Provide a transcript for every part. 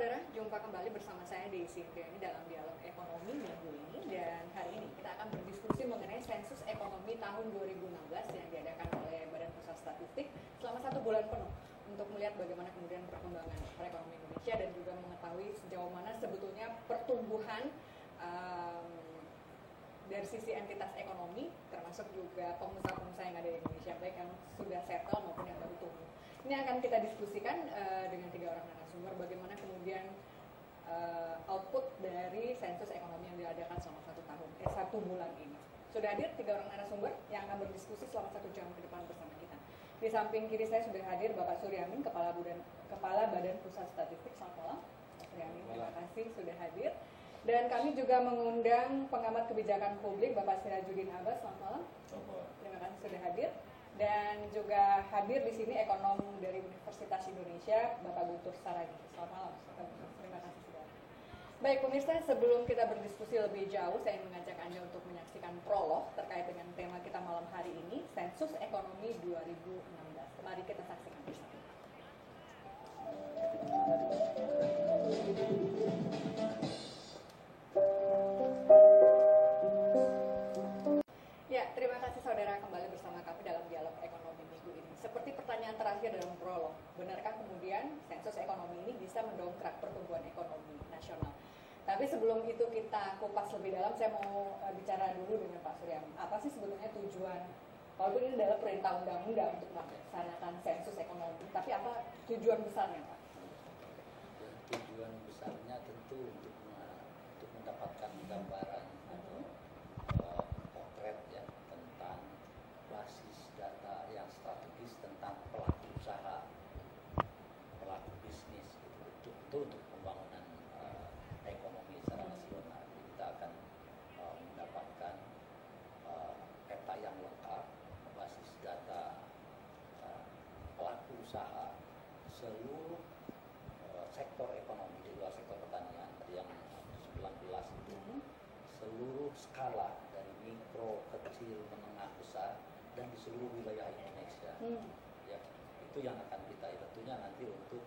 Saudara, jumpa kembali bersama saya Desi Indriani dalam Dialog Ekonomi minggu ini. Dan hari ini kita akan berdiskusi mengenai sensus ekonomi tahun 2016 yang diadakan oleh Badan Pusat Statistik selama 1 bulan penuh untuk melihat bagaimana kemudian perkembangan perekonomian Indonesia dan juga mengetahui sejauh mana sebetulnya pertumbuhan dari sisi entitas ekonomi, termasuk juga pengusaha-pengusaha yang ada di Indonesia, baik yang sudah settle maupun yang baru tumbuh. Ini akan kita diskusikan dengan 3 orang narasumber bagaimana kemudian output dari sensus ekonomi yang diadakan selama 1 bulan ini. Sudah hadir 3 orang narasumber yang akan berdiskusi selama 1 jam ke depan bersama kita. Di samping kiri saya sudah hadir Bapak Suryamin, Kepala Badan Pusat Statistik. Selamat malam, Pak Suryamin. Terima kasih sudah hadir. Dan kami juga mengundang pengamat kebijakan publik Bapak Sirajuddin Abbas. Selamat malam. Terima kasih sudah hadir. Dan juga hadir di sini ekonom dari Universitas Indonesia Bapak Guntur Saragi. Selamat malam. Terima kasih sudah. Baik pemirsa, sebelum kita berdiskusi lebih jauh, saya mengajak Anda untuk menyaksikan prolog terkait dengan tema kita malam hari ini, Sensus Ekonomi 2016. Mari kita saksikan bersama. Ya, terima kasih saudara kembali bersama kami dalam Dialog Ekonomi minggu ini. Seperti pertanyaan terakhir dalam prolog, benarkah kemudian sensus ekonomi ini bisa mendongkrak pertumbuhan ekonomi nasional? Tapi sebelum itu kita kupas lebih dalam, saya mau bicara dulu dengan Pak Suryamin. Apa sih sebetulnya tujuan, walaupun ini adalah perintah undang-undang untuk melaksanakan sensus ekonomi, tapi apa tujuan besarnya Pak? Tujuan besarnya tentu untuk mendapatkan gambaran atau potret ya tentang basis data yang strategis tentang pelaku usaha, pelaku bisnis untuk pembangunan ekonomi secara nasional. Jadi kita akan mendapatkan peta yang lengkap, basis data pelaku usaha seluruh sektor ekonomi di luar sektor pertanian yang 19 itu, seluruh skala dari mikro, kecil, menengah, besar dan di seluruh wilayah Indonesia. Ya, itu yang akan kita tentunya nanti untuk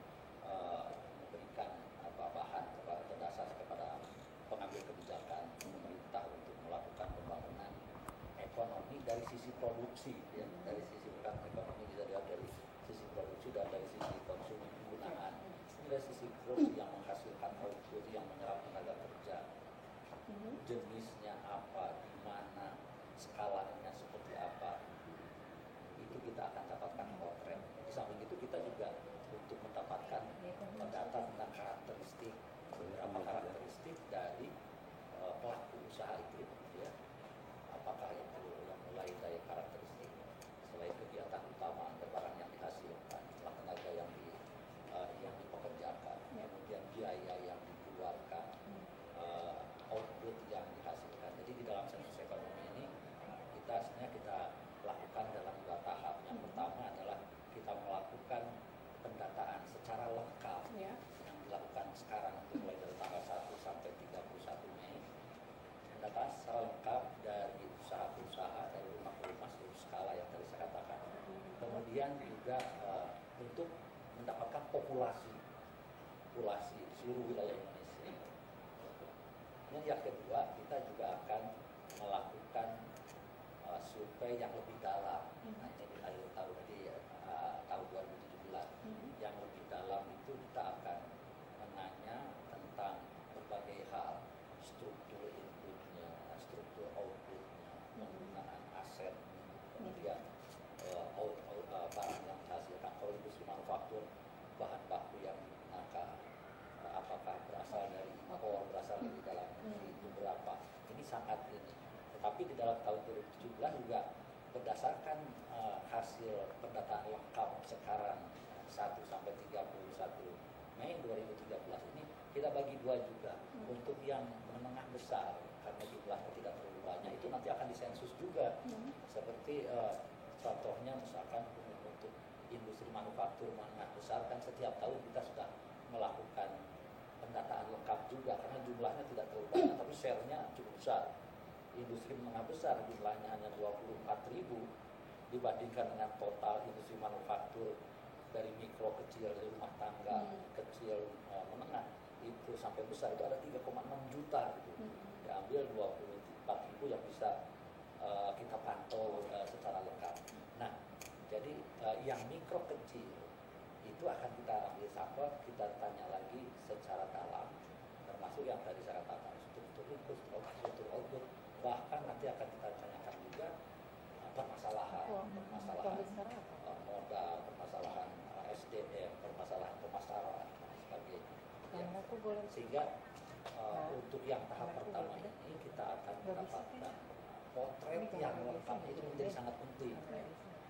memberikan bahan atau dasar kepada pengambil kebijakan pemerintah untuk melakukan pembangunan ekonomi dari sisi produksi, ya, dari sisi bukan ekonomi bisa dilihat dari sisi produksi dan dari sisi konsumsi penggunaan. Dari sisi growth yang menghasilkan output yang menyerap tenaga kerja, jenisnya apa, di mana, skalanya seperti apa, itu kita akan dapatkan potret. Di samping itu kita juga untuk mendapatkan data tentang karakteristik, beberapa karakteristik dari pelaku usaha itu, ya. Apakah itu yang mulai dari karakteristik selain kegiatan utama ada barang yang dihasilkan, tenaga yang dipekerjakan, kemudian biaya yang dikeluarkan, output yang dihasilkan. Jadi di dalam sensus ekonomi ini kita lakukan dalam 2 tahap. Yang pertama adalah kita melakukan pendataan secara lengkap yang dilakukan sekarang mulai dari tanggal 1 sampai 31 Mei. Pendataan secara lengkap dari usaha-usaha, dari rumah-rumah seluruh skala yang tadi saya katakan. Kemudian juga untuk mendapatkan populasi di seluruh wilayah Indonesia. Dan yang kedua, kita juga akan melakukan survei yang lebih dalam. Nah, ini di akhir tahun tahun 2017. Yang lebih dalam itu kita akan menanya tentang berbagai hal, struktur inputnya, struktur outputnya, penggunaan aset, kemudian barang yang dihasilkan. Kalau industri manufaktur, bahan baku yang digunakan, apakah berasal dari impor, berasal dari dalam negeri, itu berapa. Ini sangat ini. Tetapi di dalam tahun 2017 juga berdasarkan hasil pendataan lengkap sekarang 1 sampai 31 Mei 2013 ini kita bagi 2 juga. Untuk yang menengah besar karena jumlahnya tidak terlalu banyak itu nanti akan disensus juga. Seperti contohnya misalkan untuk industri manufaktur menengah besar kan setiap tahun kita sudah melakukan pendataan lengkap juga karena jumlahnya tidak terlalu banyak tapi share-nya cukup besar. Industri menengah besar jumlahnya hanya 24.000 dibandingkan dengan total industri manufaktur dari mikro kecil, dari rumah tangga kecil menengah akan kita ambil sampel, kita tanya lagi secara dalam, termasuk yang tadi saya katakan struktur output, bahkan nanti akan kita tanyakan juga permasalahan modal, permasalahan SDM, permasalahan pemasaran dan sebagainya. Ya. Sehingga untuk yang tahap pertama ini kita akan mendapatkan potret yang lengkap, itu menjadi sangat penting.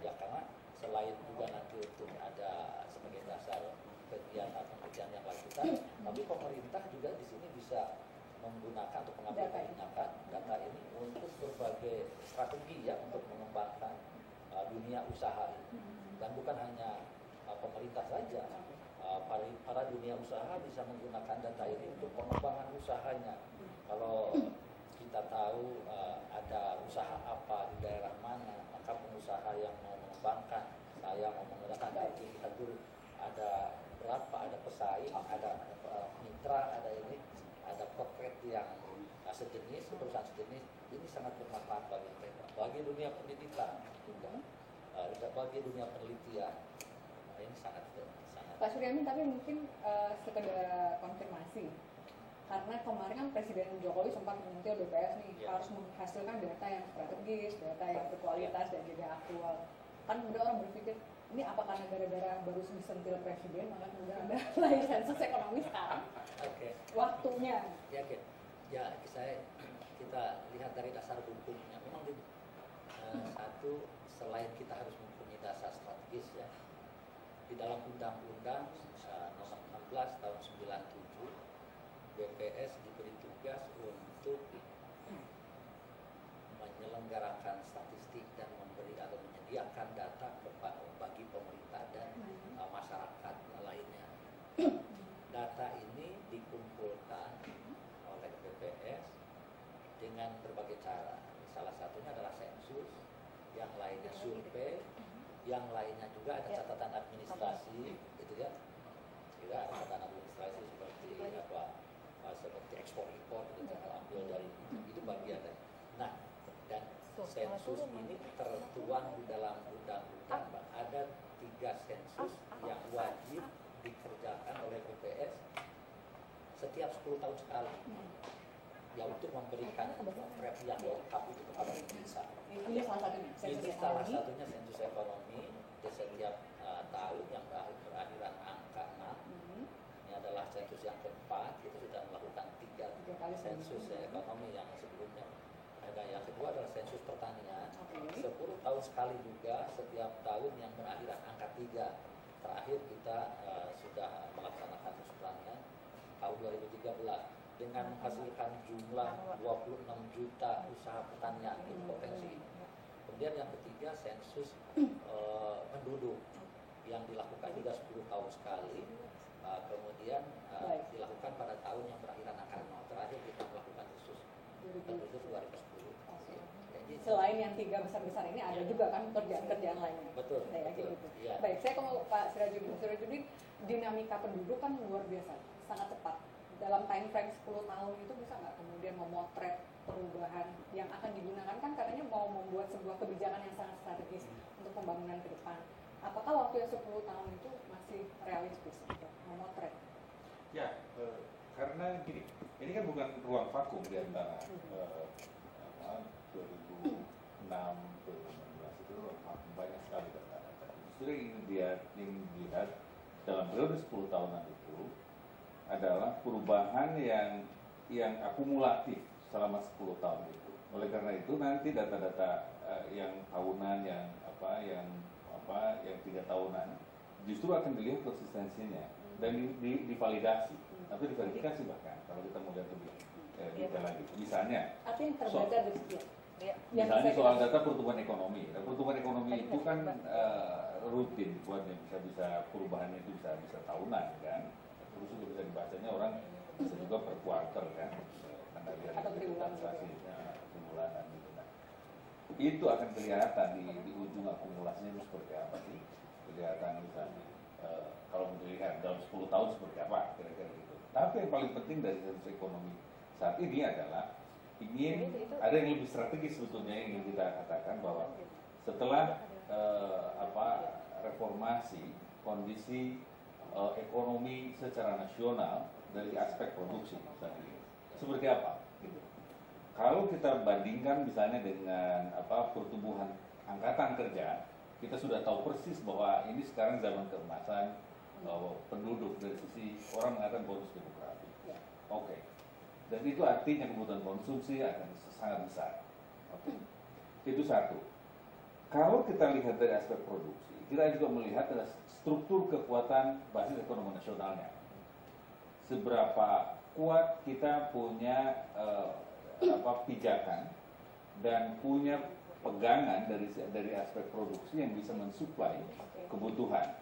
Ya, karena selain juga nanti untuk ada sebagai dasar kegiatan yang lanjutan, tapi pemerintah juga di sini bisa menggunakan atau pengambil kebijakan data ini untuk berbagai strategi ya untuk mengembangkan dunia usaha ini. Dan bukan hanya pemerintah saja, para dunia usaha bisa menggunakan data ini untuk pengembangan usahanya. Kalau kita tahu ada usaha apa di daerah mana, maka pengusaha yang mau mengembangkan, saya mau menggunakan data kita dulu, ada berapa, ada pesaing, ada mitra, ada ini, ada potret yang sejenis, perusahaan sejenis, ini sangat bermanfaat bagi mereka, bagi dunia pendidikan juga, bagi dunia penelitian. Ini sangat Pak Suryamin, tapi mungkin sekedar konfirmasi, karena kemarin kan Presiden Jokowi sempat menyentil BPS nih harus menghasilkan data yang strategis, data yang berkualitas dan juga aktual. Kan udah orang berpikir, ini apakah gara-gara baru disentil Presiden maka kemudian ada lahir sensus ekonomi sekarang? Waktunya. Ya, kita lihat dari dasar hukumnya. Memang satu, selain kita harus mempunyai dasar strategis ya, di dalam Undang-Undang nomor 16 tahun 97, BPS diberi tugas untuk menyelenggarakan statistik dan memberi atau menyediakan data bagi pemerintah dan masyarakat lainnya. Data ini dikumpulkan oleh BPS dengan berbagai cara. Salah satunya adalah sensus, yang lainnya survei, yang lainnya juga ada catatan administrasi, gitu ya. Juga ada catatan administrasi seperti seperti ekspor impor, gitu, ambil dari itu bagian dari. Nah, dan sensus ini tertuang di dalam undang-undang, ada 3 sensus yang wajib dikerjakan oleh BPS setiap 10 tahun sekali. Ya, untuk memberikan potret yang lengkap itu kepada pemirsa. Ini salah satunya. Ini salah satunya sensus ekonomi di setiap tahun yang berakhiran angka 6. Ini adalah sensus yang keempat. Kita sudah melakukan 3 kali sensus ekonomi yang sebelumnya. Ada yang kedua adalah sensus pertanian. 10 tahun sekali juga setiap tahun yang berakhiran angka 3. Terakhir kita sudah melaksanakan sensus pertanian tahun 2013. Dengan menghasilkan jumlah 26 juta usaha pertanian di potensi ini. Kemudian yang ketiga sensus penduduk yang dilakukan juga 10 tahun sekali. Kemudian dilakukan pada tahun yang berakhiran angka 0. Terakhir kita melakukan sensus penduduk 2010. Selain yang 3 besar-besar ini ada juga kan kerjaan-kerjaan lainnya. Betul. Saya yakin itu. Ya. Baik, saya mau Pak Sirajuddin, dinamika penduduk kan luar biasa, sangat cepat. Dalam time frame 10 tahun itu bisa nggak kemudian memotret perubahan yang akan digunakan, kan katanya mau membuat sebuah kebijakan yang sangat strategis untuk pembangunan ke depan. Apakah waktu yang 10 tahun itu masih realistis untuk memotret? Ya, karena gini, ini kan bukan ruang vakum di antara 2006 ke 2016 itu ruang vakum, banyak sekali data-data. Justru yang dilihat dalam periode 10 tahunan itu adalah perubahan yang akumulatif selama 10 tahun itu. Oleh karena itu nanti data-data yang tahunan, yang 3 tahunan justru akan dilihat konsistensinya dan divalidasi atau diverifikasi bahkan kalau kita mau lihat lebih detail lagi. Misalnya, misalnya soal data pertumbuhan ekonomi. Nah, pertumbuhan ekonomi itu kan rutin buatnya, bisa perubahannya itu bisa tahunan kan. Terus juga bisa dibacanya orang bisa juga per kuarter kan, karena dari transaksi bulanan gitu. Nah, itu akan kelihatan di ujung akumulasinya itu seperti apa sih, kelihatan misalnya kalau melihat dalam 10 tahun seperti apa kira-kira gitu. Tapi yang paling penting dari sensus ekonomi saat ini adalah ingin ada yang lebih strategis sebetulnya yang ingin kita katakan bahwa setelah reformasi, kondisi ekonomi secara nasional dari aspek produksi misalnya. Seperti apa? Gitu. Kalau kita bandingkan misalnya dengan pertumbuhan angkatan kerja, kita sudah tahu persis bahwa ini sekarang zaman keemasan penduduk dari sisi orang mengatakan bonus demografi. Oke. Dan itu artinya kebutuhan konsumsi akan sangat besar. Oke. Itu satu. Kalau kita lihat dari aspek produksi, kita juga melihat ada struktur kekuatan basis ekonomi nasionalnya. Seberapa kuat kita punya pijakan dan punya pegangan dari aspek produksi yang bisa mensuplai kebutuhan.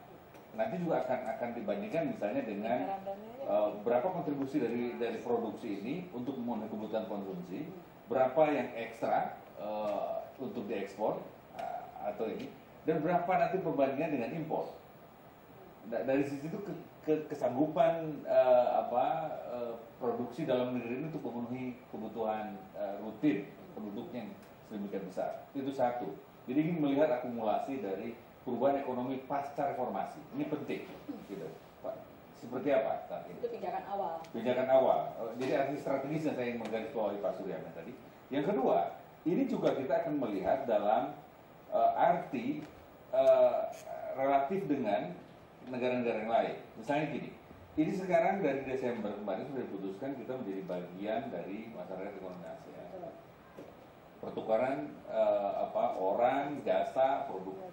Nanti juga akan dibandingkan misalnya dengan berapa kontribusi dari produksi ini untuk memenuhi kebutuhan konsumsi, berapa yang ekstra untuk diekspor atau ini, dan berapa nanti perbandingan dengan impor. Dari sisi itu kesanggupan produksi dalam negeri ini untuk memenuhi kebutuhan rutin penduduknya yang sedemikian besar. Itu satu. Jadi ingin melihat akumulasi dari perubahan ekonomi pasca reformasi. Ini penting, gitu. Pak, seperti apa saat ini? Itu pijakan awal. Pijakan awal. Jadi arti strategis yang saya ingin menggarisbawahi Pak Suryana tadi. Yang kedua, ini juga kita akan melihat dalam arti relatif dengan negara-negara yang lain. Misalnya gini, ini sekarang dari Desember kemarin sudah diputuskan kita menjadi bagian dari masyarakat ekonomi Asia. Pertukaran orang, jasa,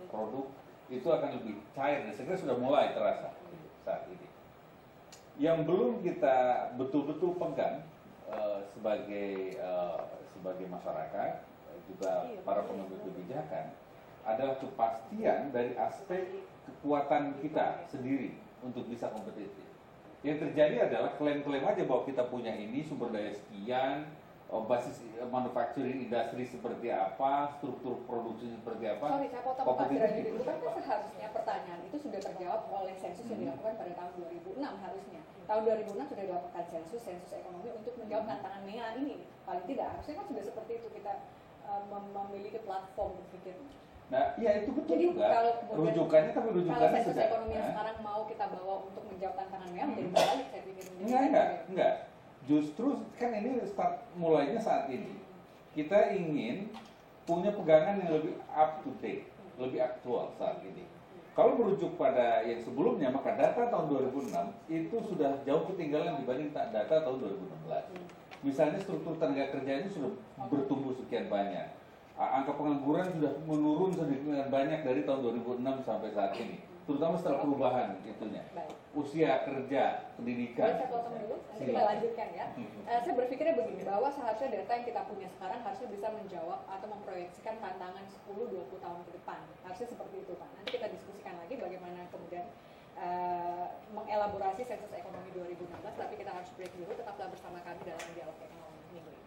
produk itu akan lebih cair dan segera sudah mulai terasa saat ini. Yang belum kita betul-betul pegang sebagai masyarakat, juga para pengambil kebijakan, adalah kepastian dari aspek kekuatan kita sendiri untuk bisa kompetitif. Yang terjadi adalah klaim-klaim aja bahwa kita punya ini sumber daya sekian, basis manufacturing industri seperti apa, struktur produksi seperti apa. Sorry, saya potong Pak Sirajudin. Itu kan seharusnya pertanyaan itu sudah terjawab oleh sensus yang dilakukan pada tahun 2006 harusnya. Tahun 2006 sudah dilakukan sensus ekonomi untuk menjawab tantangan MEA ini. Paling tidak, harusnya kan sudah seperti itu kita memiliki platform berpikir. Nah, ya itu betul. Jadi, juga. Rujukannya kalau sensus ekonomi yang sekarang mau kita bawa untuk menjawab tantangan MEA menjadi balik, saya pikir. Enggak. Justru kan ini start mulainya saat ini. Kita ingin punya pegangan yang lebih up to date, lebih aktual saat ini. Kalau merujuk pada yang sebelumnya, maka data tahun 2006 itu sudah jauh ketinggalan dibanding data tahun 2016. Misalnya struktur tenaga kerja ini sudah bertumbuh sekian banyak. Angka pengangguran sudah menurun sedikit banyak dari tahun 2006 sampai saat ini. Terutama setelah perubahan itunya. Usia kerja, pendidikan. Saya potong dulu, nanti kita lanjutkan ya. Saya berpikirnya begini, bahwa seharusnya data yang kita punya sekarang harusnya bisa menjawab atau memproyeksikan tantangan 10-20 tahun ke depan. Harusnya seperti itu Pak. Nanti kita diskusikan lagi bagaimana kemudian mengelaborasi sensus ekonomi 2016, tapi kita harus break dulu. Tetaplah bersama kami dalam dialog ekonomi minggu ini.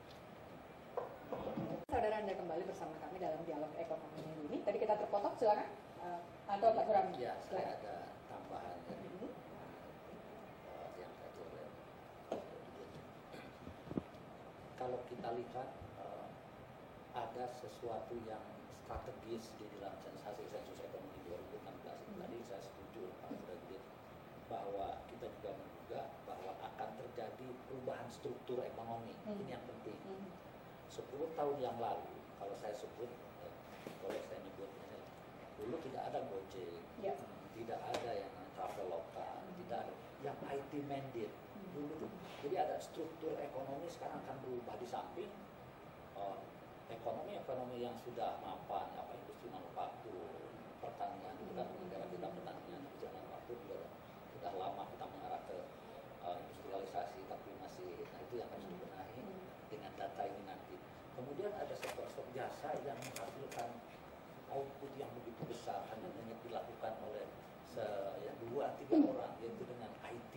Saudara Anda kembali bersama kami dalam dialog ekonomi minggu ini. Tadi kita terpotong, silakan. Atau Pak Suram? Ya, saya ada tambahan dari yang tadi oleh kalau kita lihat ada sesuatu yang strategis di dalam hasil sensus ekonomi 2016 ini. Tadi saya setuju Pak Suryana bahwa kita juga menduga bahwa akan terjadi perubahan struktur ekonomi. Ini yang penting. 10 tahun yang lalu, kalau saya sebut, boleh saya nyebut, dulu tidak ada Gojek, tidak ada yang Traveloka, tidak ada yang IT mandate dulu. Jadi ada struktur ekonomi sekarang akan berubah di samping ekonomi yang sudah mapan, industri manufaktur, pertanian, kita negara kita pertanian, industri manufaktur juga sudah lama kita mengarah ke industrialisasi, tapi masih, nah itu yang harus dibenahi dengan data ini nanti. Kemudian ada sektor jasa yang menghasilkan output yang begitu besar hanya dilakukan oleh 2-3 orang, yaitu dengan IT.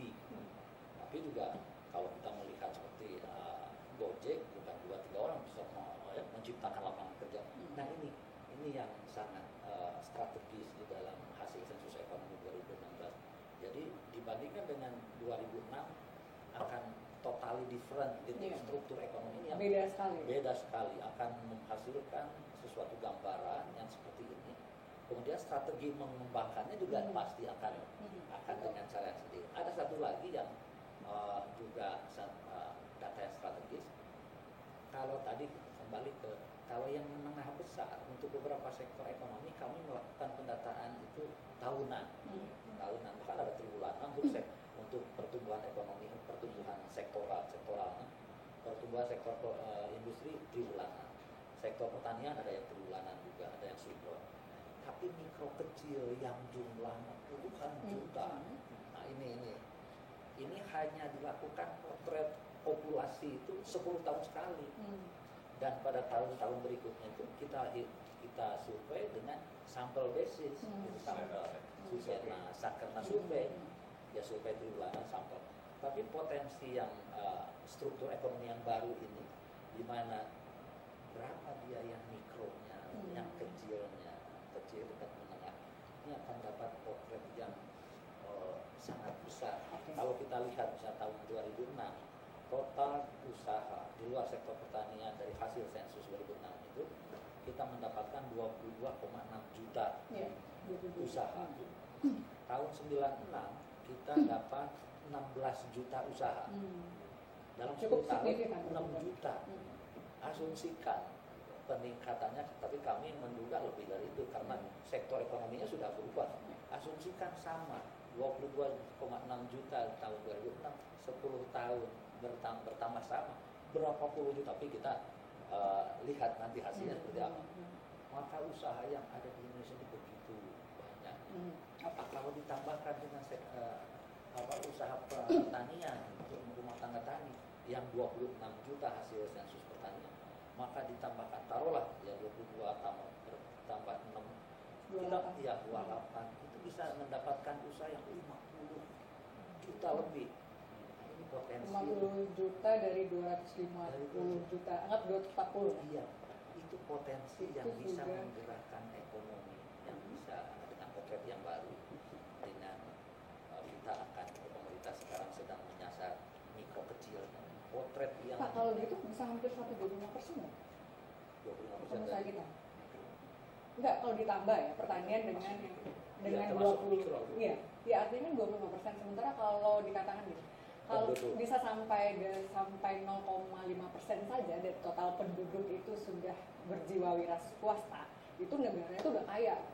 Tapi juga kalau kita melihat seperti Gojek, bukan 2-3 orang bisa menciptakan lapangan kerja. Nah ini yang sangat strategis di dalam hasil sensus ekonomi 2016. Jadi dibandingkan dengan 2006 akan totally different gitu. Struktur ekonomi ini yang beda sekali akan menghasilkan sesuatu gambaran yang seperti ini Kemudian strategi mengembangkannya juga pasti akan dengan cara yang sendiri. Ada satu lagi yang juga data yang strategis. Kalau tadi kembali ke kalau yang menengah besar untuk beberapa sektor ekonomi kami melakukan pendataan itu tahunan, bahkan ada triwulan untuk pertumbuhan ekonomi, pertumbuhan sektoral, pertumbuhan sektor industri triwulanan, sektor pertanian ada yang triwulanan juga, ada yang subron. Tapi mikro kecil yang jumlahnya puluhan juta, nah ini hanya dilakukan potret populasi itu 10 tahun sekali. Dan pada tahun-tahun berikutnya itu kita survei dengan sampel basis, sampel survei, sakernas survei, ya survei triwulan sampel. Tapi potensi yang struktur ekonomi yang baru ini, di mana berapa dia yang mikronya, yang kecilnya, kecil dekat menengah, ini akan dapat potret yang sangat besar. Kalau kita lihat misalnya tahun 2006, total usaha di luar sektor pertanian dari hasil sensus 2006 itu kita mendapatkan 22,6 juta usaha. Tahun 96 kita dapat 16 juta usaha. Dalam 10 tahun 6 juta. Asumsikan peningkatannya, tapi kami menduga lebih dari itu karena sektor ekonominya sudah berubah. Asumsikan sama 22,6 juta tahun 2006, 10 tahun bertambah sama berapa puluh juta, tapi kita lihat nanti hasilnya seperti apa. Maka usaha yang ada di Indonesia ini begitu banyak. Kalau ditambahkan dengan usaha pertanian untuk rumah tangga tani yang 26 juta hasil sensus pertanian, maka ditambahkan taruhlah ya 22 tambah 6 kita ya 28 itu bisa mendapatkan usaha yang 50 juta lebih. Potensi 50 juta dari 250 juta, anggap 240. Iya, itu potensi itu yang bisa juga menggerakkan ekonomi, yang bisa dengan potret yang baru, dengan kita akan pemerintah sekarang sedang menyasar mikro kecil, potret yang Pak, kalau gitu bisa hampir 125% ya? 25% Pengusaha dari kita. Enggak, kalau ditambah ya pertanian dengan termasuk 20. mikro. Iya, ya artinya 25%. Sementara kalau dikatakan gitu, kalau bisa sampai 0,5% saja dari total penduduk itu sudah berjiwa wira swasta, itu negaranya itu udah kaya.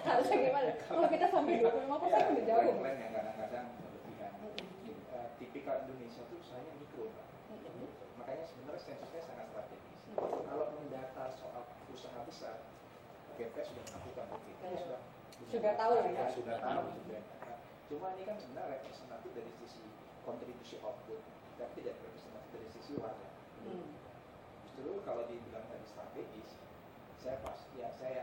Harusnya gimana? Kalau kita sampai 25% udah jauh. Plan yang kadang-kadang berlebihan. Tipikal Indonesia itu usahanya mikro, Pak. Makanya sebenarnya sensusnya sangat strategis. Kalau mendata soal usaha besar, BPS sudah melakukan itu, sudah tahu lah ya. Sudah tahu juga. Cuma ini kan sebenarnya representatif dari sisi kontribusi output, tapi tidak representatif dari sisi warga. Justru kalau dibilang tadi strategis, saya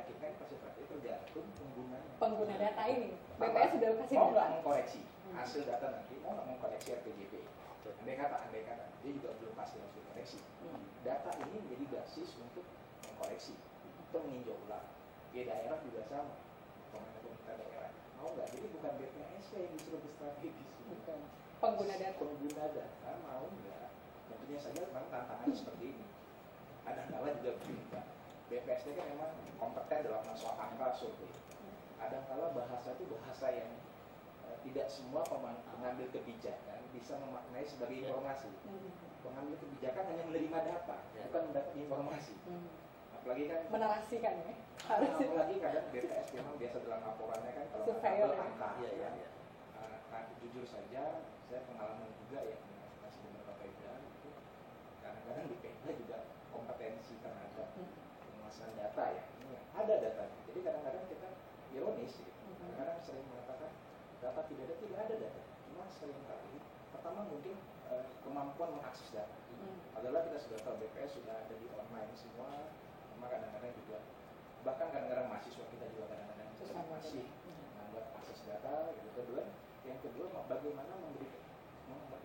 yakinkan pasti strategis tergantung penggunanya. Pengguna data ini, BPS sudah kasih mau nggak data. mengkoreksi hasil data nanti, mau nggak mengkoreksi RPJP. Andai kata, dia juga belum pasti harus dikoreksi. Data ini menjadi basis untuk mengkoreksi, untuk meninjau ulang. Di daerah juga sama, pemerintah daerah. Mau nggak? Jadi bukan BPS yang disuruh berstrategis. Pengguna data. Pengguna data mau nggak? Tentunya saja memang tantangannya seperti ini. Kadang-kala juga begini, Pak. BPS kan memang kompeten dalam soal angka survei. Kadang-kala bahasa itu bahasa yang tidak semua pengambil kebijakan bisa memaknai sebagai informasi. Pengambil kebijakan hanya menerima data, bukan mendapat informasi. Apalagi kan menarasikan ya. Apalagi kadang BPS memang biasa dalam laporannya kan kalau angka ya. Nah, jujur saja saya pengalaman juga ya masih beberapa Pemda itu kadang-kadang di Pemda juga kompetensi terhadap penguasaan data ya. Ini ada data. Jadi kadang-kadang kita ironis gitu. Kadang-kadang sering mengatakan data tidak ada data. Cuma sering kali pertama mungkin kemampuan mengakses data. Adalah kita sudah tahu BPS sudah ada di online semua. Kadang-kadang juga bahkan kadang-kadang mahasiswa kita juga kadang-kadang masih menganggap akses data gitu. Yang kedua bagaimana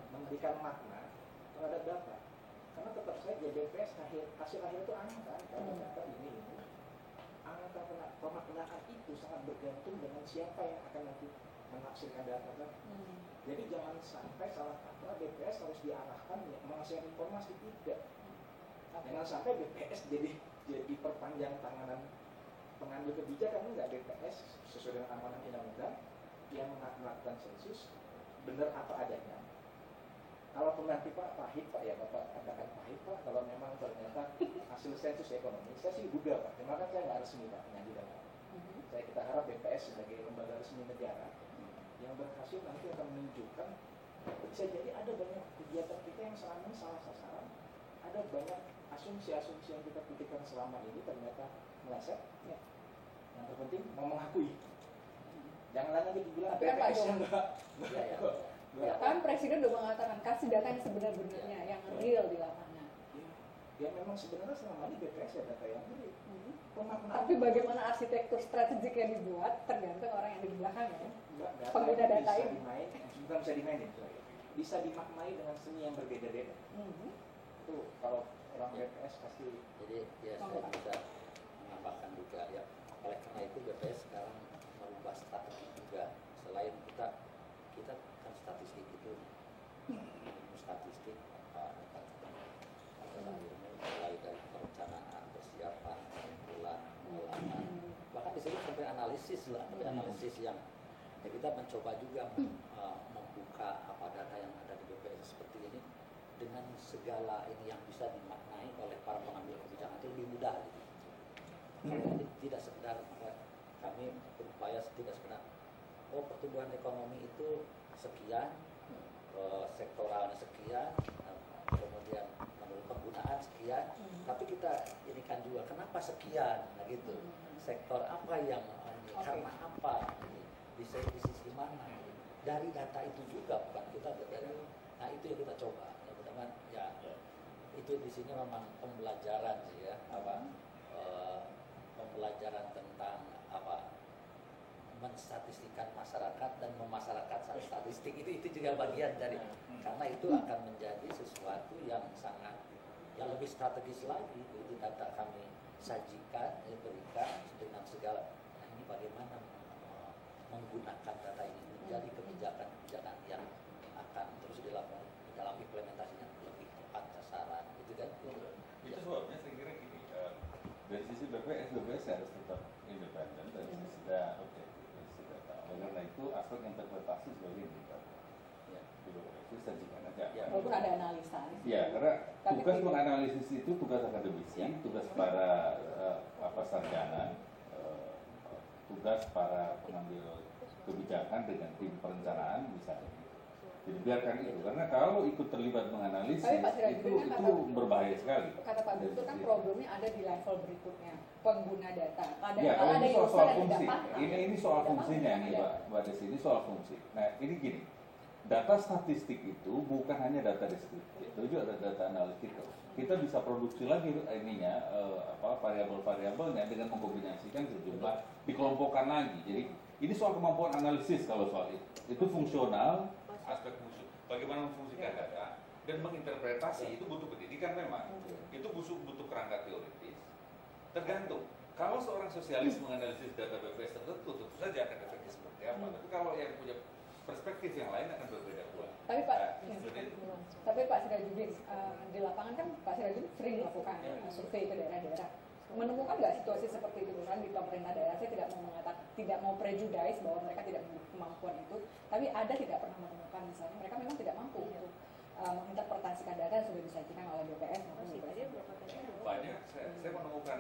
memberikan makna terhadap data, karena tetap saja BPS hasil akhir itu angka data ini angka pemaknaan itu sangat bergantung dengan siapa yang akan nanti menafsirkan data kan. Jadi jangan sampai salah kata BPS harus diarahkan menghasilkan informasi, tidak. Jangan sampai BPS jadi jadi perpanjang tanganan pengambil kebijakan enggak BPS sesuai dengan amanah undang-undang yang melakukan sensus benar apa adanya. Kalau nanti Pak pahit Pak ya Bapak katakan pahit Pak kalau memang ternyata hasil sensus ekonomi saya sih duga Pak. Terima kasih saya nggak resmi Pak penyajian. Kita harap BPS sebagai lembaga resmi negara yang berhasil nanti akan menunjukkan bisa jadi ada banyak kegiatan kita yang selama ini salah sasaran, ada banyak asumsi-asumsi yang kita pikirkan selama ini ternyata meleset. Ya. Yang terpenting mau mengakui. Jangan lagi dibilang BPS yang enggak. Ya, kan Presiden udah mengatakan kasih data yang sebenar-benarnya, yang real di lapangan. Ya memang sebenarnya selama ini BPS ya data yang real. Tapi bagaimana arsitektur strategik yang dibuat tergantung orang yang di belakang ya. Pengguna data ini bukan bisa dimainin, bisa dimaknai dengan seni yang berbeda-beda. Itu kalau orang BPS pasti. Jadi ya saya bisa menambahkan juga ya. Oleh karena itu BPS sekarang merubah strategi juga. Selain kita kan statistik itu statistik mulai dari perencanaan, persiapan, pengolahan, bahkan di sini sampai analisis lah, analisis yang ya kita mencoba juga membuka apa data yang ada di BPS seperti ini dengan segala ini yang bisa dimaknai oleh para pengambil kebijakan itu lebih mudah. Gitu. Jadi tidak sekedar kami berupaya tidak sekedar pertumbuhan ekonomi itu sekian, sektoralnya sekian, kemudian menurut penggunaan sekian, tapi kita ini kan juga kenapa sekian, nah gitu, sektor apa yang karena apa, di sisi mana, dari data itu juga bukan kita dari, nah itu yang kita coba, teman-teman ya, itu di sini memang pembelajaran sih ya, pembelajaran tentang menstatistikkan masyarakat dan memasyarakat statistik itu juga bagian dari karena itu akan menjadi sesuatu yang sangat yang lebih strategis lagi itu data kami sajikan berikan dengan segala ini bagaimana menggunakan data ini menjadi kebijakan yang akan terus dilakukan dalam implementasinya lebih tepat sasaran itu kan itu sebabnya saya kira gini dari sisi BPS harus tetap independen dari sisi data. Karena itu aspek interpretasi sebagai indikator. Ya, itu sajikan aja. Ya, walaupun ada analisa. Ya, karena tugas menganalisis itu tugas akademisi, tugas para sarjana, tugas para pengambil kebijakan dengan tim perencanaan misalnya. Jadi biarkan itu, karena kalau ikut terlibat menganalisis itu berbahaya sekali. Kata Pak Guntur kan problemnya ada di level berikutnya, pengguna data. Ya, kalau ini soal fungsi, ini soal fungsinya nih Mbak Desi, ini soal fungsi. Nah ini gini, data statistik itu bukan hanya data deskriptif, itu juga ada data analytical. Kita bisa produksi lagi ininya, variabel-variabelnya dengan mengkombinasikan sejumlah, dikelompokkan lagi. Jadi ini soal kemampuan analisis kalau soal itu fungsional. Aspek fungsi, bagaimana memfungsikan data dan menginterpretasi itu butuh pendidikan memang, itu butuh kerangka teoritis. Tergantung, kalau seorang sosialis menganalisis data BPS tertentu, tentu saja akan efeknya seperti apa. Tapi kalau yang punya perspektif yang lain akan berbeda pula. Tapi Pak Sirajudin di lapangan kan Pak Sirajudin sering melakukan survei ke daerah-daerah. Menemukan nggak situasi seperti itu kan di pemerintah daerah? Saya tidak mau prejudice bahwa mereka tidak memiliki kemampuan itu, tapi ada tidak pernah menemukan misalnya mereka memang tidak mampu untuk menginterpretasikan data yang sudah disajikan oleh BPS maupun BPS. Banyak saya menemukan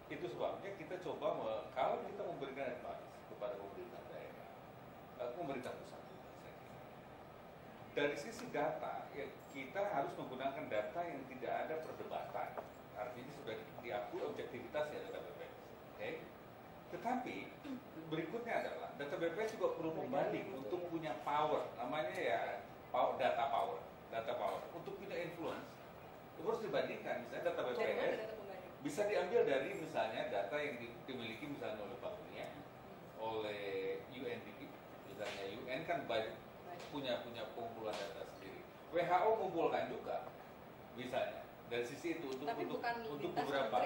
itu sebabnya kita coba kalau kita memberikan advice kepada pemerintah daerah, pemerintah pusat, dari sisi data ya, kita harus menggunakan data yang tidak ada perdebatan. Artinya sudah diakui objektivitasnya data BPS. Okay? Tetapi berikutnya adalah data BPS juga perlu pembanding untuk punya power, namanya ya data power, untuk punya influence. Itu harus dibandingkan, misalnya data BPS bisa diambil dari misalnya data yang dimiliki misalnya oleh Bank Dunia, oleh UNDP, misalnya UN kan punya pengumpulan data sendiri. WHO mengumpulkan juga, misalnya. Dari sisi itu untuk beberapa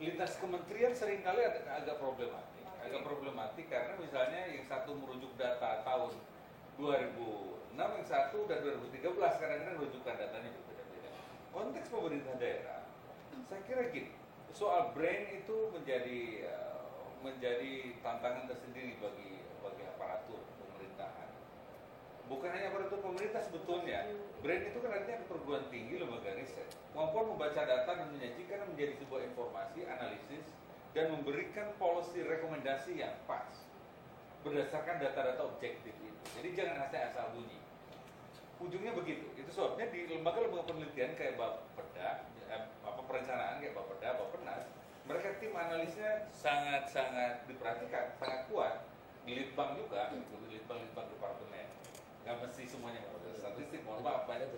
lintas kementerian seringkali agak problematik karena misalnya yang satu merujuk data tahun 2006, yang satu dan 2013 kadang-kadang rujukan datanya berbeda-beda. Konteks pemerintah daerah Saya kira gini, soal brand itu menjadi tantangan tersendiri bagi aparatur pemerintahan. Bukan hanya aparatur pemerintah sebetulnya, brand itu kan artinya perguruan tinggi, lembaga riset. Kemampuan membaca data dan menyajikan menjadi sebuah informasi, analisis, dan memberikan policy rekomendasi yang pas berdasarkan data-data objektif itu. Jadi jangan asal bunyi. Ujungnya begitu. Itu sebabnya di lembaga-lembaga penelitian kayak Bapeda, perencanaan kayak Bapeda, Bappenas, mereka tim analisnya sangat diperhatikan, sangat kuat. Di Litbang juga, di Litbang departemen. Nggak mesti semuanya model statistik, mohon maaf, baik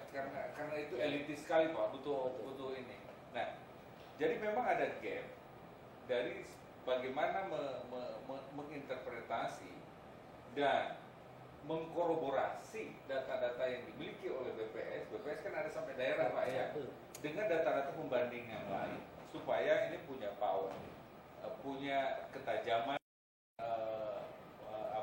karena itu elitis sekali Pak, butuh ini. Nah, jadi memang ada gap dari bagaimana menginterpretasi dan mengkorroborasi data-data yang dimiliki oleh BPS. BPS kan ada sampai daerah Pak ya, dengan data-data pembanding yang lain, supaya ini punya power, punya ketajaman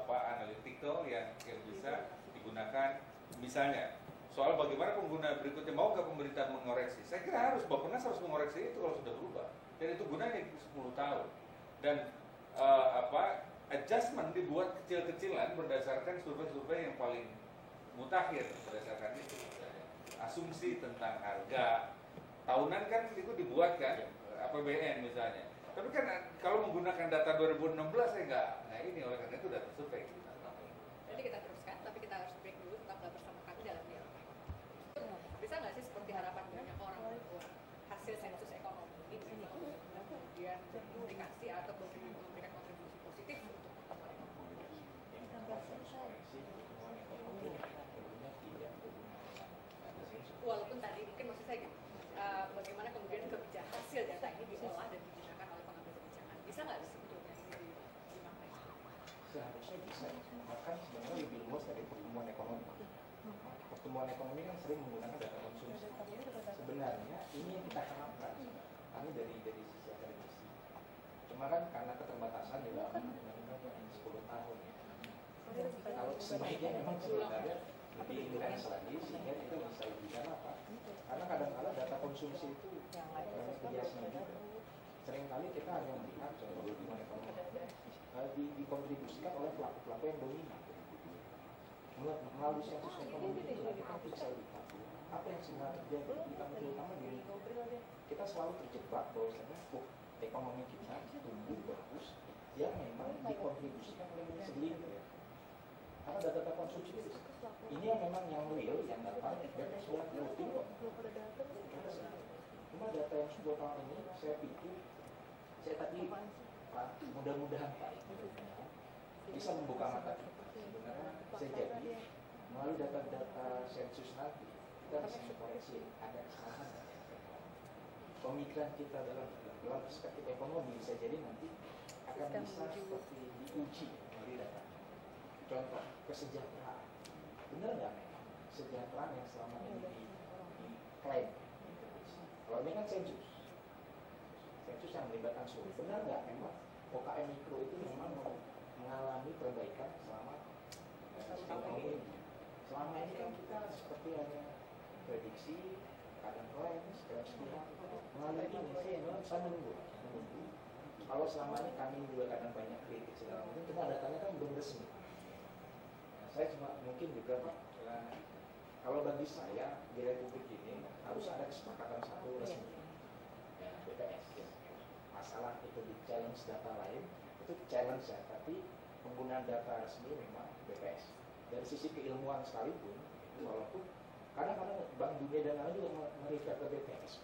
analytical yang bisa digunakan. Misalnya soal bagaimana pengguna berikutnya, maukah pemerintah mengoreksi? Saya kira harus, Bappenas harus mengoreksi itu kalau sudah berubah, dan itu gunanya 10 tahun. Dan adjustment dibuat kecil-kecilan berdasarkan survei-survei yang paling mutakhir, berdasarkan itu. Asumsi tentang harga tahunan kan itu dibuat kan, APBN misalnya. Tapi kan kalau menggunakan data 2016 saya nggak ini, oleh karena itu data survei. Nanti kita teruskan, tapi kita harus break dulu. Tetaplah bersama kami dalam dialog. Bisa nggak sih seperti harapan banyak orang bahwa hasil sensus ekonomi ini bisa kemudian aplikasi atau memberikan kontribusi positif untuk pertumbuhan ekonomi? Walaupun tadi mungkin maksud saya gitu, bagaimana kemudian kebijakan hasil data ini diolah dan digunakan oleh pengambil kebijakan, bisa nggak sebetulnya ini dimaknai? Seharusnya bisa, bahkan sebenarnya lebih luas dari pertumbuhan ekonomi. Pertumbuhan ekonomi kan sering menggunakan data konsumsi. Sebenarnya ini yang kita harapkan, kami dari sisi akademisi. Cuma kan karena keterbatasan juga 10 tahun ya. Kalau sebaiknya memang sebenarnya lebih intens lagi sehingga itu bisa lebih apa? Karena kadang-kadang data konsumsi itu biasanya juga. Seringkali kita hanya melihat contoh pertumbuhan ekonomi dikontribusikan oleh pelaku-pelaku yang dominan. Melalui sensus ekonomi itu kita bisa lihat apa yang sebenarnya terjadi, terutama di kita selalu terjebak bahwasanya ekonomi kita tumbuh bagus yang memang dikontribusikan oleh segelintir. Karena data-data konsumsi itu ini yang memang yang real, yang datang dan sudah rutin kok. Cuma data yang 10 tahun ini saya pikir, saya tadi Pak, mudah-mudahan Pak bisa membuka mata kita. Sebenarnya saya jadi melalui data-data sensus nanti kita bisa mengkoreksi ada kesalahan. Pemikiran kita dalam perspektif ekonomi bisa jadi nanti akan bisa seperti diuji melalui data. Contoh, kesejahteraan. Benar nggak memang kesejahteraan yang selama ini diklaim? Kalau ini kan sensus yang melibatkan survei. Benar nggak memang UKM mikro itu memang mengalami perbaikan selama ekonomi ini? Selama ini kan kita seperti hanya prediksi, kadang klaim, sekarang sepihak. Melalui ini saya menunggu. Kalau selama ini kami juga kadang banyak kritik segala macam, cuma datanya kan belum resmi. Saya cuma mungkin juga Pak, kalau bagi saya di Republik ini harus ada kesepakatan satu resmi ya, BPS ya. Masalah itu di challenge data lain itu challenge ya, tapi penggunaan data resmi memang BPS. Dari sisi keilmuan sekalipun, walaupun kadang-kadang Bank Dunia dan lain juga merefer ke BPS.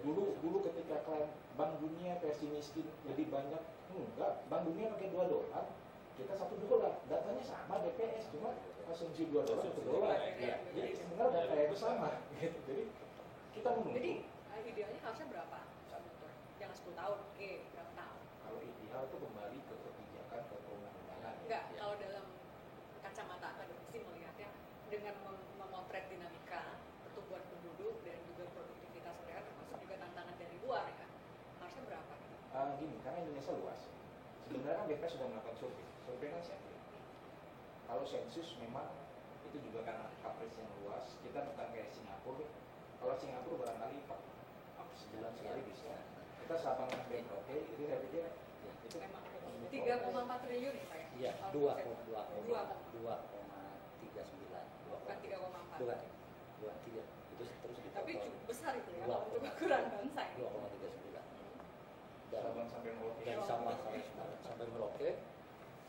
Dulu ketika klaim Bank Dunia versi miskin lebih banyak, enggak, Bank Dunia pakai $2, kita $1, datanya sama BPS, cuma asumsi $2 $1. Jadi sebenarnya data yang sama gitu. Jadi kita menunggu. Jadi idealnya harusnya berapa? Jangan 10 tahun, oke, berapa tahun? Kalau ideal itu kembali ke kebijakan, ke perundang-undangan. Enggak, kalau dalam kacamata akademisi melihatnya dengan memotret dinamika pertumbuhan penduduk dan juga produktivitas mereka, termasuk juga tantangan dari luar ya, harusnya berapa? Gini, karena Indonesia luas. Sebenarnya kan BPS sudah melakukan survei. Survei kan siapa? Kalau sensus memang itu juga karena coverage yang luas. Kita bukan kayak Singapura. Kalau Singapura barangkali 9 sekali bisa. Kita Sabang sampai Merauke, jadi rapidnya Ya, itu Memang 3,4 triliun ya Pak ya? iya Bukan 2,39 bukan 3 itu terus kita Tapi cukup besar itu ya, 2,39 untuk ukuran bangsa ini. 2,39 dari Sabang sampai Merauke. Sabang sampai Merauke,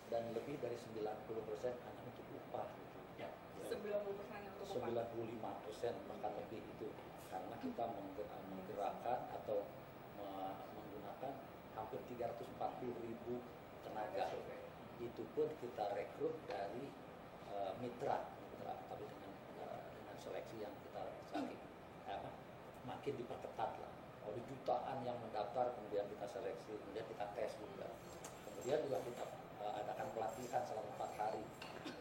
dan lebih dari 90% hanya untuk upah gitu. Ya. 90% yang untuk upah. 95% bahkan lebih itu, karena kita menggerakkan atau menggunakan hampir 340.000 tenaga. Itu pun kita rekrut dari mitra, tapi dengan seleksi yang kita makin diperketat lah. Ada jutaan yang mendaftar, kemudian kita seleksi, kemudian kita tes juga. Kemudian juga kita adakan pelatihan selama 4 hari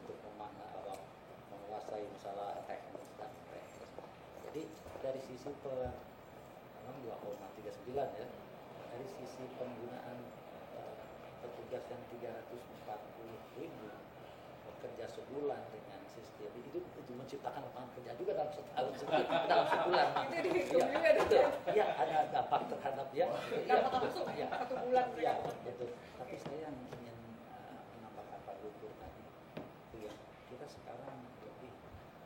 untuk menguasai masalah teknis dan teknis. Jadi dari sisi 2,39 ya, dari sisi penggunaan petugas yang 340.000 bekerja sebulan dengan sistem itu menciptakan lapangan kerja juga dalam setahun dalam sebulan. Itu dihitung juga dong. Iya, ada dampak terhadap ya. Dampak langsung ya, 1 bulan. Iya, betul. Tapi saya yang ingin menambahkan Pak Gubernur tadi, itu ya, kita sekarang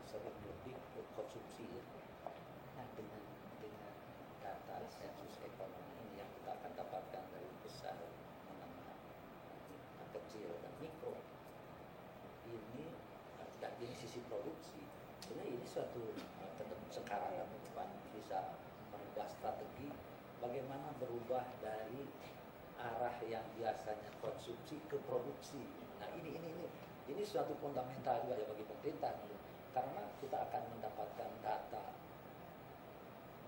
sering lebih konsumsi ya. Nah, dengan data sensus ekonomi ini yang kita akan dapatkan dari besar, menengah, kecil dan mikro, ini sisi produksi. Sebenarnya ini suatu sekarang dan ke depan bisa merubah strategi bagaimana berubah dari arah yang biasanya konsumsi ke produksi. Nah ini suatu fundamental juga ya bagi pemerintah, karena kita akan mendapatkan data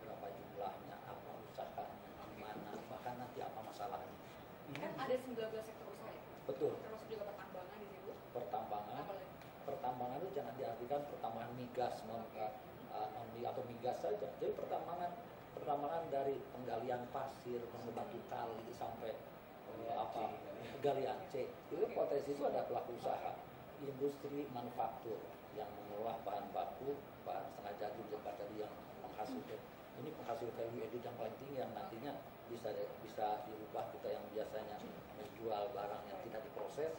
berapa jumlahnya, apa usahanya, di mana, bahkan nanti apa masalahnya. Kan ada 19 sektor usaha ya? Betul. Termasuk juga pertambangan di situ. Pertambangan itu jangan diartikan pertambangan migas atau migas saja. Jadi pertambangan dari penggalian pasir, batu kali sampai galian C. Itu potensi itu ada pelaku usaha, industri manufaktur yang mengolah bahan baku, bahan setengah jadi, cepat jadi yang menghasilkan. Ini penghasil value added yang paling tinggi yang nantinya bisa dirubah. Kita yang biasanya menjual barang yang tidak diproses,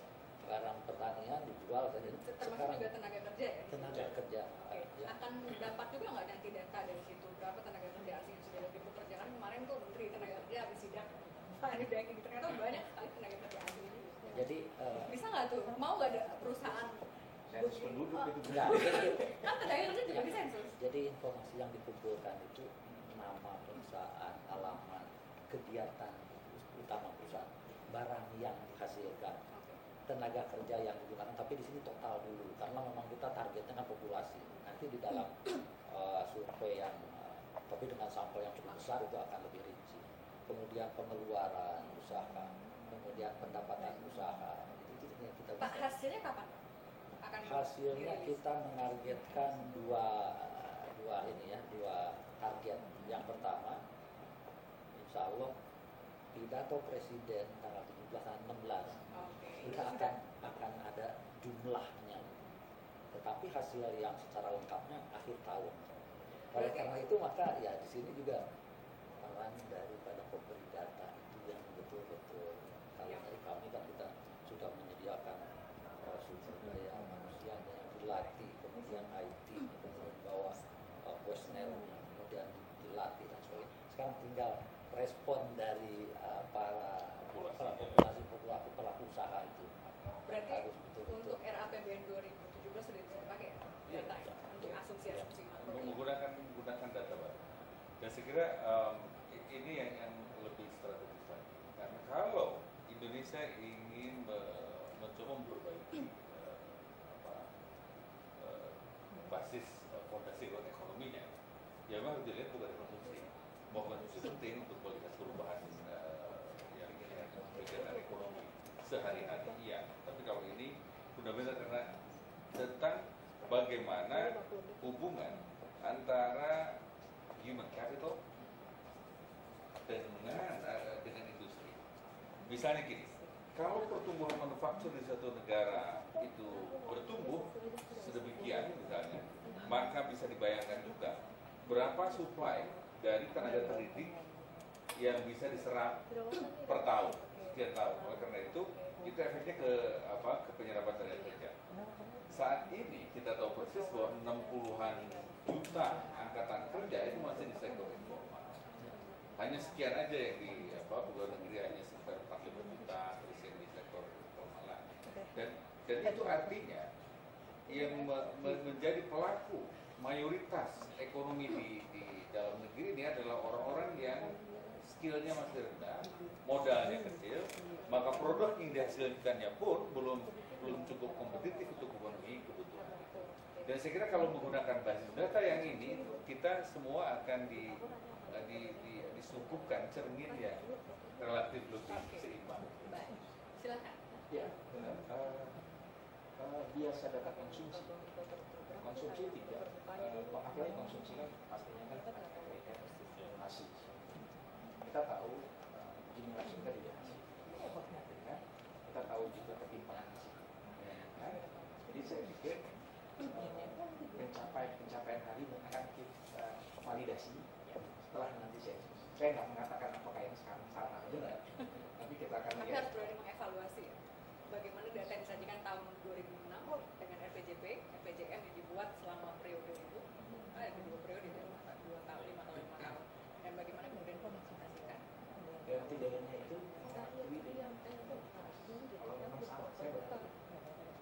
barang pertanian dijual saja. Termasuk juga tenaga kerja ya? Tenaga kerja. Oke. Ya. Akan dapat juga nggak nanti data dari situ berapa tenaga kerja asing yang sudah lebih bekerja? Kan kemarin tuh Menteri Tenaga Kerja habis sidang Pak Andi Dayang, ternyata banyak sekali tenaga kerja asing. Jadi bisa nggak tuh? Mau nggak ada perusahaan? sensus penduduk itu. enggak, Kan tenaga kerja juga di sensus. jadi informasi yang dikumpulkan itu nama perusahaan, alamat, kegiatan utama perusahaan, barang yang dihasilkan, tenaga kerja yang digunakan, tapi di sini total dulu karena memang kita targetnya kan populasi. Nanti di dalam survei yang tapi dengan sampel yang cukup besar itu akan lebih rinci. Kemudian pengeluaran usaha, kemudian pendapatan usaha, itu yang kita Pak, bisa. hasilnya kapan? Hasilnya kita menargetkan dua target. Yang pertama, insya Allah pidato Presiden tanggal 17 dan 16 kita akan ada jumlahnya, tetapi hasil yang secara lengkapnya akhir tahun. Oleh karena itu maka ya di sini juga peran daripada pemberi data itu yang betul-betul, kalau dari kami kan kita sudah menyediakan sumber daya manusianya yang dilatih, kemudian IT, kemudian bawa personnel, kemudian dilatih dan sebagainya. Sekarang tinggal respon dari para pelaku usaha itu. Berarti harus betul-betul untuk RAPBN 2017 sudah bisa dipakai ya? Data ya? Untuk asumsi-asumsi menggunakan data baru. Dan saya kira ini yang lebih strategis lagi. Karena kalau Indonesia ingin mencoba memperbaiki basis fondasi ekonominya, ya memang harus dilihat bukan konsumsi. Bahwa konsumsi penting untuk kualitas perubahan yang kegiatan ekonomi sehari-hari, iya. Tapi kalau ini fundamental karena tentang bagaimana hubungan antara human capital dengan industri. Misalnya gini, kalau pertumbuhan manufaktur di satu negara itu bertumbuh sedemikian misalnya, maka bisa dibayangkan juga berapa supply dari tenaga terdidik yang bisa diserap per tahun, sekian tahun. Oleh karena itu efeknya ke penyerapan tenaga kerja. Saat ini kita tahu persis bahwa 60-an juta angkatan kerja itu masih di sektor informal. Hanya sekian aja yang di pegawai negeri, hanya sekitar 45 juta, terus yang di sektor informal. Dan itu artinya yang menjadi pelaku mayoritas ekonomi di dalam negeri ini adalah orang-orang yang skillnya masih rendah, modalnya kecil, maka produk yang dihasilkannya pun belum cukup kompetitif untuk memenuhi kebutuhan. Dan saya kira kalau menggunakan basis data yang ini, kita semua akan disuguhkan cermin yang relatif lebih seimbang. Silakan. Ya, benar. Biasa data konsumsi tidak, apalagi konsumsi kan pastinya kan nasi. Kita tahu jumlah kita tidak nasi, kan? Kita tahu juga ketimpangan nasi. Kan? Jadi saya pikir pencapaian hari akan kita validasi setelah nanti saya nggak mengatakan apakah yang sekarang salah benar, tapi kita akan Tapi lihat. harus berani mengevaluasi ya. Bagaimana data yang disajikan tahun 2006 dengan RPJP, RPJM yang dibuat selama periode itu, kedua periode, 2 tahun, 5 tahun, 5 tahun, dan bagaimana kemudian dipresentasikan. Dan tidaknya itu mengakui kalau memang salah saya berarti.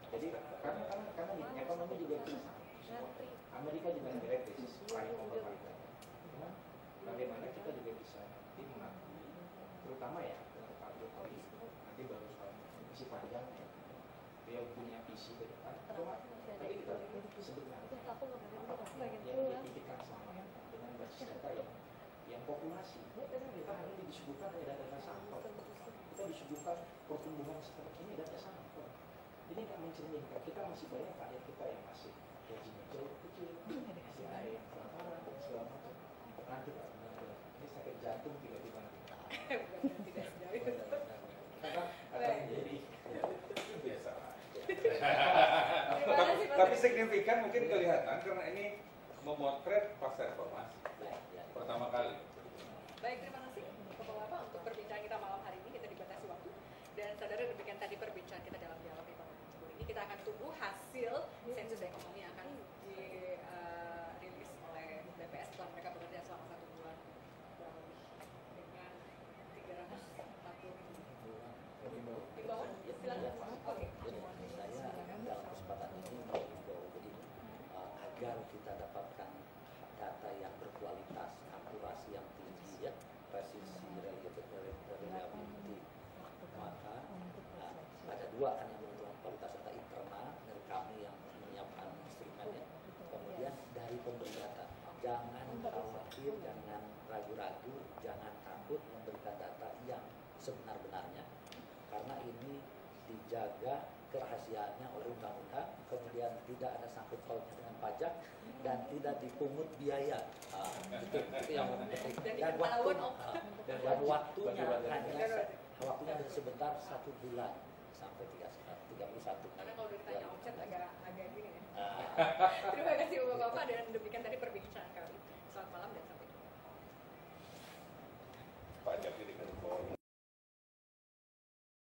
Jadi karena di ekonomi juga bisa. Amerika juga negara krisis paling overvalued. Bagaimana kita juga bisa nanti mengakui, terutama ya dengan Pak Jokowi nanti baru misi panjang ya. Dia punya visi ke depan. Cuma tadi kita sebutkan yang dia pikirkan sama dengan basis data yang populasi. Kita hari ini disuguhkan data sampel. Kita disuguhkan pertumbuhan seperti ini data sampel. Ini nggak mencerminkan kita masih banyak rakyat kita yang masih gajinya jauh kecil, masih ada yang kelaparan dan segala macam. Nanti Pak, ini sakit jantung tiba-tiba nanti. Tidak sejauh itu. Karena akan menjadi Biasa. Terima kasih, Pak. Tapi signifikan mungkin kelihatan karena ini memotret pasca reformasi pertama kali. Baik, terima kasih Bapak-Bapak untuk perbincangan kita malam hari ini. Kita dibatasi waktu. Dan saudara, demikian tadi perbincangan kita dalam dialog ekonomi ini. Kita akan tunggu hasil sensus ekonomi yang akan dirilis oleh BPS setelah mereka bekerja selama 1 bulan kurang lebih dengan 340 di bawah. Silakan. Oke. Saya dalam kesempatan ini mengimbau agar kita dapatkan data yang berkualitas, akurasi yang tinggi, ya, presisi, reliability. Maka ada dua kan yang menentukan kualitas data internal dari kami yang menyiapkan instrumennya. Kemudian dari pemberi data, jangan khawatir, jangan ragu-ragu, jangan takut memberikan data yang sebenar-benarnya, karena ini dijaga kerahasiaannya oleh undang-undang, kemudian tidak ada sangkut pautnya dengan pajak dan tidak dipungut biaya. Itu yang penting. Dan waktunya hanya sebentar 1 bulan sampai 31. Karena kalau ditanya omset agak gini ya. Terima kasih Bapak-Bapak, dan demikian tadi